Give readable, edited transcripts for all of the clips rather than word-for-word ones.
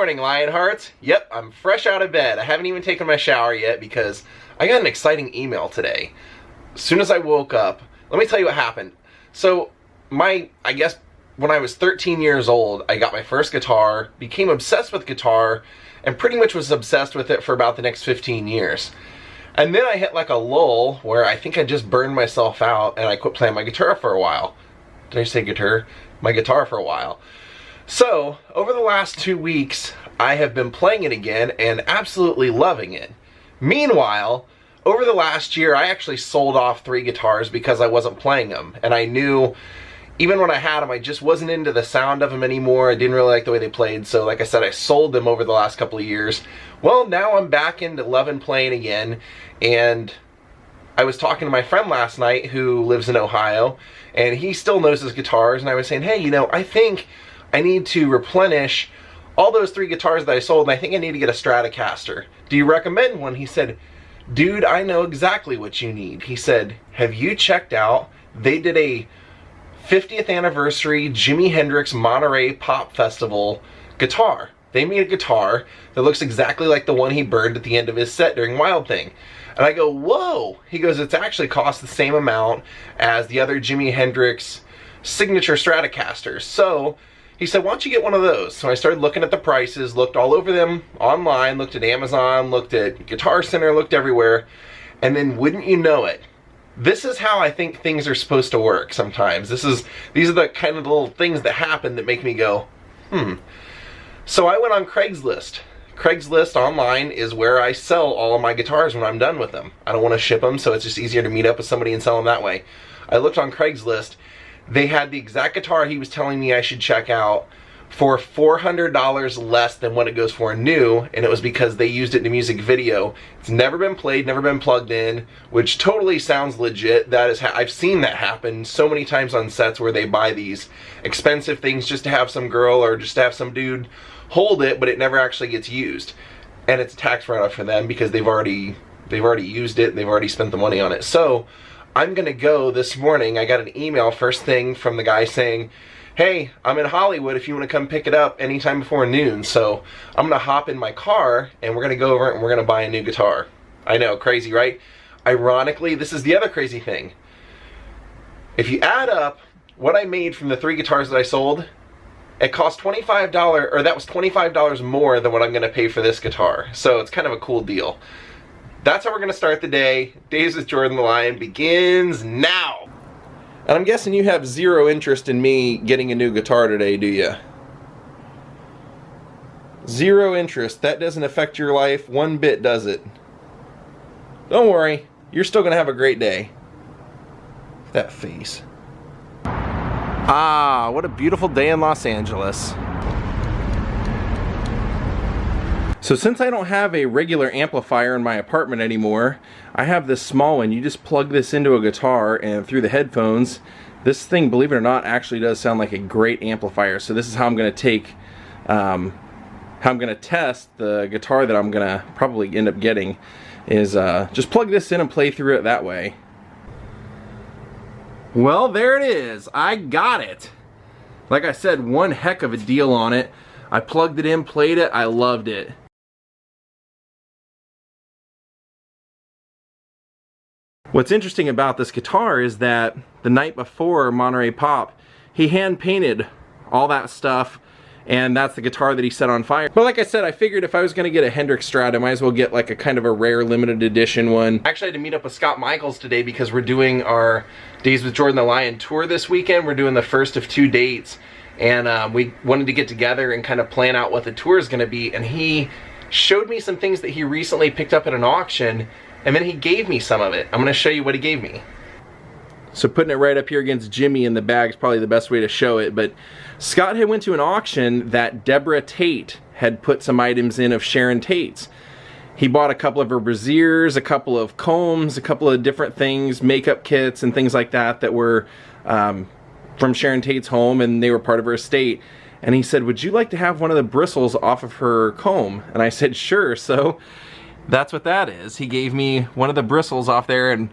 morning, Lionhearts. Yep, I'm fresh out of bed. I haven't even taken my shower yet because I got an exciting email today. As soon as I woke up, let me tell you what happened. So, I guess when I was 13 years old, I got my first guitar, became obsessed with guitar, and pretty much was obsessed with it for about the next 15 years. And then I hit like a lull where I think I just burned myself out and I quit playing my guitar for a while. Did I say guitar? My guitar for a while. So, over the last 2 weeks, I have been playing it again and absolutely loving it. Meanwhile, over the last year, I actually sold off 3 guitars because I wasn't playing them. And I knew, even when I had them, I just wasn't into the sound of them anymore. I didn't really like the way they played. So, like I said, I sold them over the last couple of years. Well, now I'm back into loving playing again. And I was talking to my friend last night who lives in Ohio. And he still knows his guitars. And I was saying, hey, you know, I think I need to replenish all those 3 guitars that I sold, and I think I need to get a Stratocaster. Do you recommend one? He said, dude, I know exactly what you need. He said, have you checked out, they did a 50th anniversary Jimi Hendrix Monterey Pop Festival guitar. They made a guitar that looks exactly like the one he burned at the end of his set during Wild Thing. And I go, whoa! He goes, it's actually cost the same amount as the other Jimi Hendrix signature Stratocasters. So, he said, why don't you get one of those? So I started looking at the prices, looked all over them online, looked at Amazon, looked at Guitar Center, looked everywhere, and then wouldn't you know it, this is how I think things are supposed to work sometimes. These are the kind of little things that happen that make me go, So I went on Craigslist. Craigslist online is where I sell all of my guitars when I'm done with them. I don't want to ship them, so it's just easier to meet up with somebody and sell them that way. I looked on Craigslist. They had the exact guitar he was telling me I should check out for $400 less than what it goes for new, and it was because they used it in a music video. It's never been played, never been plugged in, which totally sounds legit. I've seen that happen so many times on sets where they buy these expensive things just to have some girl or just to have some dude hold it, but it never actually gets used. And it's a tax write-off for them because they've already used it, they've already spent the money on it. So I'm gonna go this morning. I got an email first thing from the guy saying, hey, I'm in Hollywood if you want to come pick it up anytime before noon. So I'm gonna hop in my car and we're gonna go over and we're gonna buy a new guitar. I know, crazy, right? Ironically, this is the other crazy thing. If you add up what I made from the 3 guitars that I sold, it cost $25, or that was $25 more than what I'm gonna pay for this guitar. So it's kind of a cool deal. That's how we're going to start the day. Daze with Jordan the Lion begins now. And I'm guessing you have zero interest in me getting a new guitar today, do you? Zero interest. That doesn't affect your life one bit, does it? Don't worry. You're still going to have a great day. That face. Ah, what a beautiful day in Los Angeles. So since I don't have a regular amplifier in my apartment anymore, I have this small one. You just plug this into a guitar and through the headphones. This thing, believe it or not, actually does sound like a great amplifier. So this is how I'm going to test the guitar that I'm going to probably end up getting, is just plug this in and play through it that way. Well, there it is. I got it. Like I said, one heck of a deal on it. I plugged it in, played it, I loved it. What's interesting about this guitar is that the night before Monterey Pop, he hand painted all that stuff, and that's the guitar that he set on fire. But like I said, I figured if I was going to get a Hendrix Strat, I might as well get like a kind of a rare limited edition one. I actually had to meet up with Scott Michaels today because we're doing our Daze with Jordan the Lion tour this weekend. We're doing the first of 2 dates, and we wanted to get together and kind of plan out what the tour is going to be, and he showed me some things that he recently picked up at an auction, and then he gave me some of it. I'm going to show you what he gave me. So putting it right up here against Jimmy in the bag is probably the best way to show it, but Scott had went to an auction that Deborah Tate had put some items in of Sharon Tate's. He bought a couple of her brassieres, a couple of combs, a couple of different things, makeup kits and things like that that were from Sharon Tate's home, and they were part of her estate. And he said, would you like to have one of the bristles off of her comb? And I said, sure. So that's what that is. He gave me one of the bristles off there, and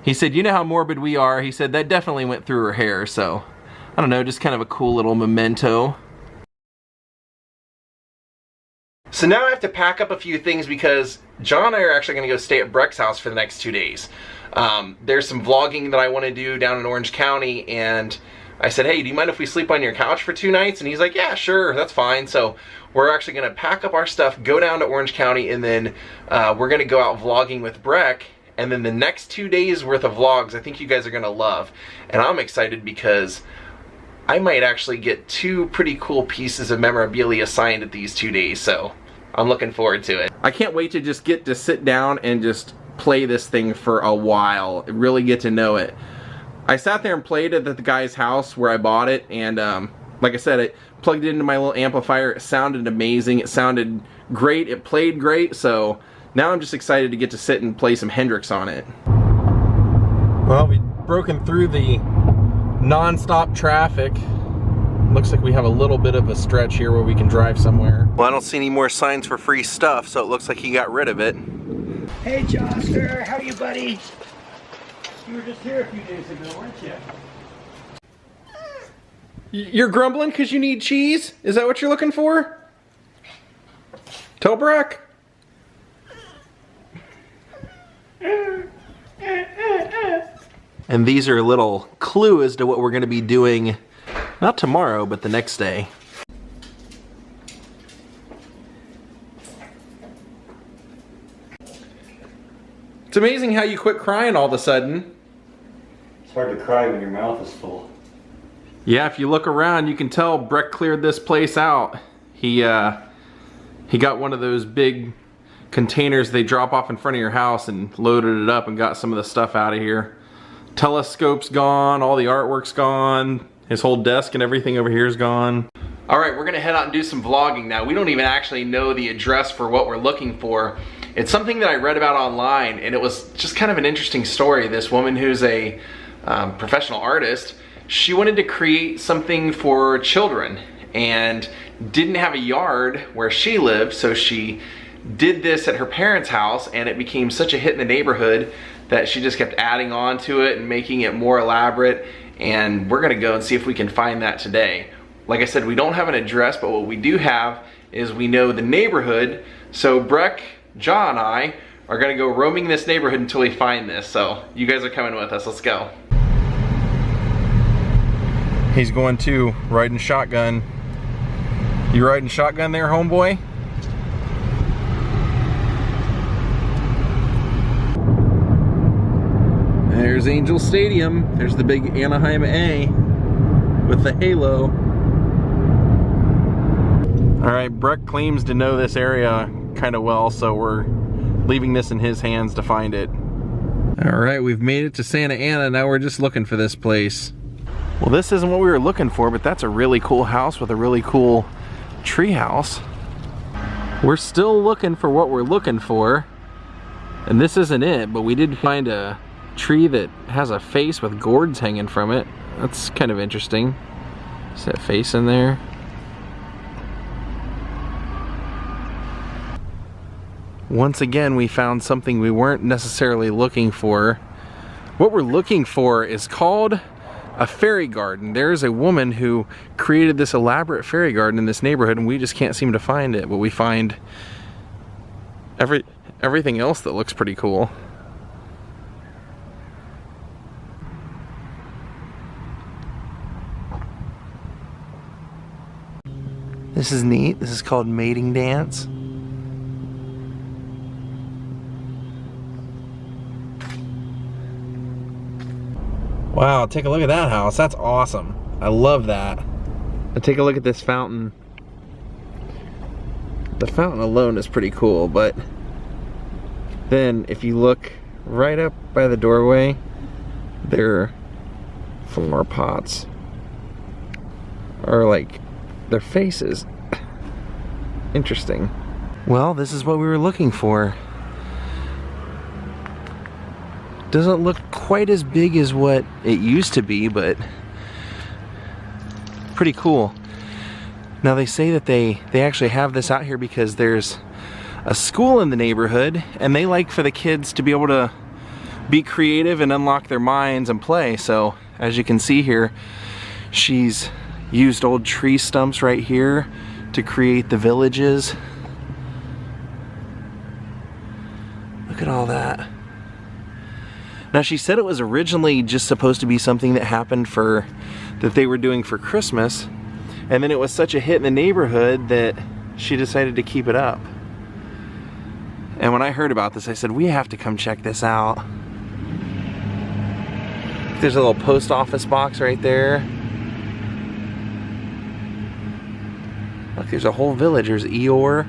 he said, you know how morbid we are. He said that definitely went through her hair. So I don't know, just kind of a cool little memento. So now I have to pack up a few things because John and I are actually going to go stay at Breck's house for the next 2 days. There's some vlogging that I want to do down in Orange County, and I said, hey, do you mind if we sleep on your couch for 2 nights? And he's like, yeah, sure, that's fine. So we're actually going to pack up our stuff, go down to Orange County, and then we're going to go out vlogging with Breck. And then the next 2 days worth of vlogs I think you guys are going to love. And I'm excited because I might actually get 2 pretty cool pieces of memorabilia signed at these 2 days. So I'm looking forward to it. I can't wait to just get to sit down and just play this thing for a while, really get to know it. I sat there and played it at the guy's house where I bought it, and like I said, I plugged it into my little amplifier. It sounded amazing, it sounded great, it played great, so now I'm just excited to get to sit and play some Hendrix on it. Well, we've broken through the non-stop traffic. Looks like we have a little bit of a stretch here where we can drive somewhere. Well, I don't see any more signs for free stuff, so it looks like he got rid of it. Hey, Joster, how are you, buddy? You were just here a few days ago, weren't you? You're grumbling because you need cheese? Is that what you're looking for? Tell Breck. And these are a little clue as to what we're going to be doing, not tomorrow, but the next day. It's amazing how you quit crying all of a sudden. It's hard to cry when your mouth is full. Yeah, if you look around, you can tell Breck cleared this place out. He got one of those big containers they drop off in front of your house and loaded it up and got some of the stuff out of here. Telescope's gone, all the artwork's gone, his whole desk and everything over here is gone. Alright, we're gonna head out and do some vlogging now. We don't even actually know the address for what we're looking for. It's something that I read about online, and it was just kind of an interesting story. This woman who's a professional artist, she wanted to create something for children and didn't have a yard where she lived, so she did this at her parents' house, and it became such a hit in the neighborhood that she just kept adding on to it and making it more elaborate, and we're gonna go and see if we can find that today. Like I said, we don't have an address, but what we do have is we know the neighborhood, so Breck, John, and I are gonna go roaming this neighborhood until we find this, so you guys are coming with us, let's go. He's going too, riding shotgun. You riding shotgun there, homeboy? There's Angel Stadium. There's the big Anaheim A with the halo. Alright, Breck claims to know this area kind of well, so we're leaving this in his hands to find it. Alright, we've made it to Santa Ana. Now we're just looking for this place. Well, this isn't what we were looking for, but that's a really cool house with a really cool tree house. We're still looking for what we're looking for, and this isn't it, but we did find a tree that has a face with gourds hanging from it. That's kind of interesting. Is that face in there? Once again, we found something we weren't necessarily looking for. What we're looking for is called a fairy garden. There's a woman who created this elaborate fairy garden in this neighborhood, and we just can't seem to find it, but we find everything else that looks pretty cool. This is neat. This is called mating dance. Wow, take a look at that house. That's awesome. I love that. And take a look at this fountain. The fountain alone is pretty cool, but then if you look right up by the doorway, their flower pots are like their faces. Interesting. Well, this is what we were looking for. Doesn't look quite as big as what it used to be, but pretty cool. Now they say that they actually have this out here because there's a school in the neighborhood, and they like for the kids to be able to be creative and unlock their minds and play. So as you can see here, she's used old tree stumps right here to create the villages. Look at all that. Now she said it was originally just supposed to be something that happened that they were doing for Christmas, and then it was such a hit in the neighborhood that she decided to keep it up. And when I heard about this, I said, we have to come check this out. There's a little post office box right there. Look, there's a whole village. There's Eeyore.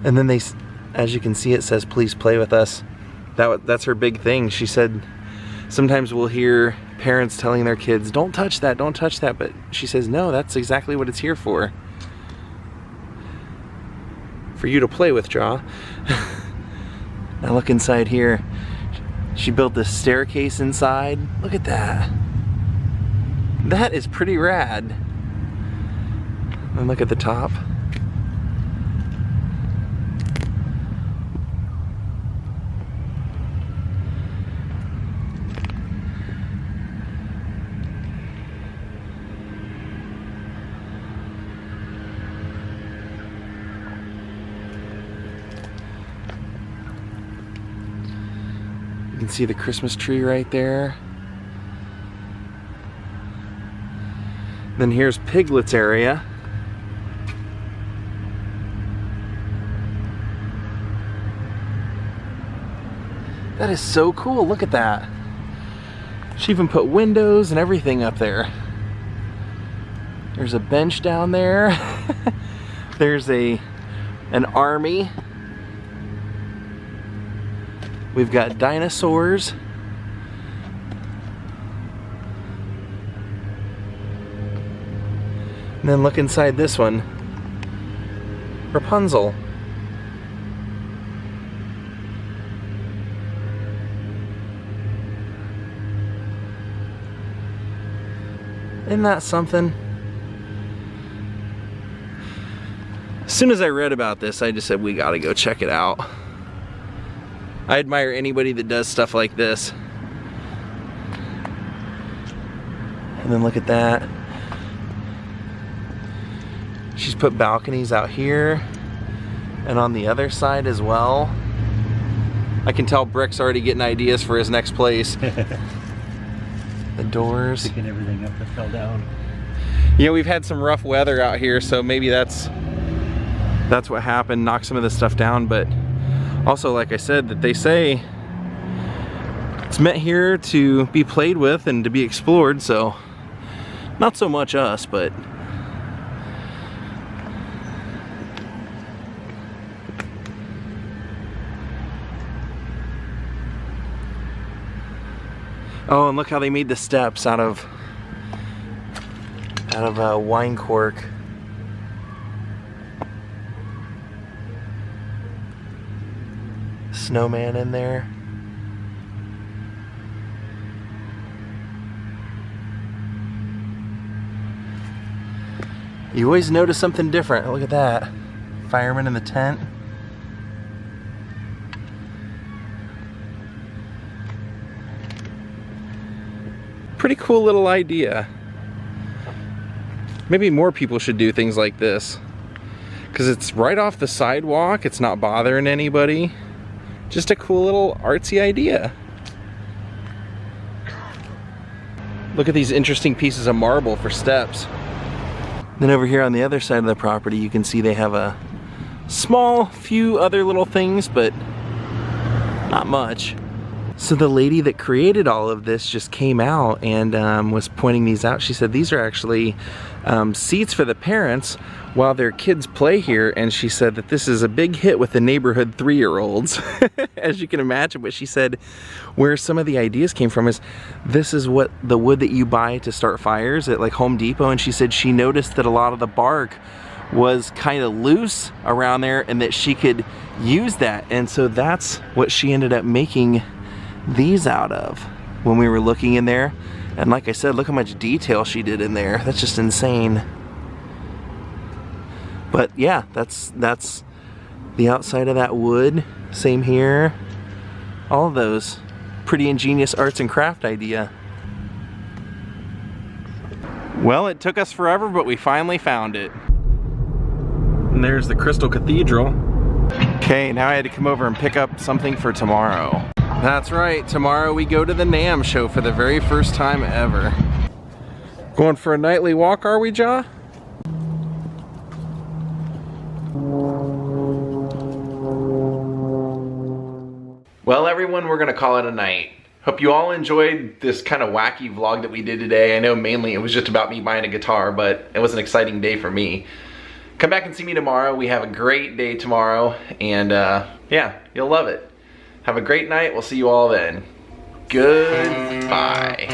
And then as you can see, it says, please play with us. That's her big thing. She said sometimes we'll hear parents telling their kids, don't touch that, don't touch that. But she says, no, that's exactly what it's here for. For you to play with, Jaw. Now look inside here. She built this staircase inside. Look at that. That is pretty rad. And look at the top. You can see the Christmas tree right there. Then here's Piglet's area. That is so cool, look at that. She even put windows and everything up there. There's a bench down there. There's an army. We've got dinosaurs. And then look inside this one. Rapunzel. Isn't that something? As soon as I read about this, I just said, we gotta go check it out. I admire anybody that does stuff like this. And then look at that. She's put balconies out here and on the other side as well. I can tell Brick's already getting ideas for his next place. The doors. Picking everything up that fell down. Yeah, we've had some rough weather out here, so maybe that's what happened, knocked some of this stuff down. But also, like I said, that they say it's meant here to be played with and to be explored, so not so much us, but oh, and look how they made the steps out of wine cork. Snowman in there. You always notice something different. Look at that. Fireman in the tent. Pretty cool little idea. Maybe more people should do things like this, because it's right off the sidewalk. It's not bothering anybody. Just a cool little artsy idea. Look at these interesting pieces of marble for steps. Then over here on the other side of the property, you can see they have a small few other little things, but not much. So the lady that created all of this just came out and was pointing these out. She said these are actually seats for the parents while their kids play here, and she said that this is a big hit with the neighborhood 3-year-olds, as you can imagine. But she said where some of the ideas came from is this is what the wood that you buy to start fires at like Home Depot, and she said she noticed that a lot of the bark was kind of loose around there and that she could use that, and so that's what she ended up making these out of when we were looking in there. And like I said, look how much detail she did in there. That's just insane. But yeah, that's the outside of that wood. Same here. All of those. Pretty ingenious arts and craft idea. Well, it took us forever, but we finally found it. And there's the Crystal Cathedral. Okay, now I had to come over and pick up something for tomorrow. That's right, tomorrow we go to the NAMM show for the very first time ever. Going for a nightly walk, are we, Ja? Well, everyone, we're gonna call it a night. Hope you all enjoyed this kind of wacky vlog that we did today. I know mainly it was just about me buying a guitar, but it was an exciting day for me. Come back and see me tomorrow. We have a great day tomorrow, and yeah, you'll love it. Have a great night. We'll see you all then. Goodbye.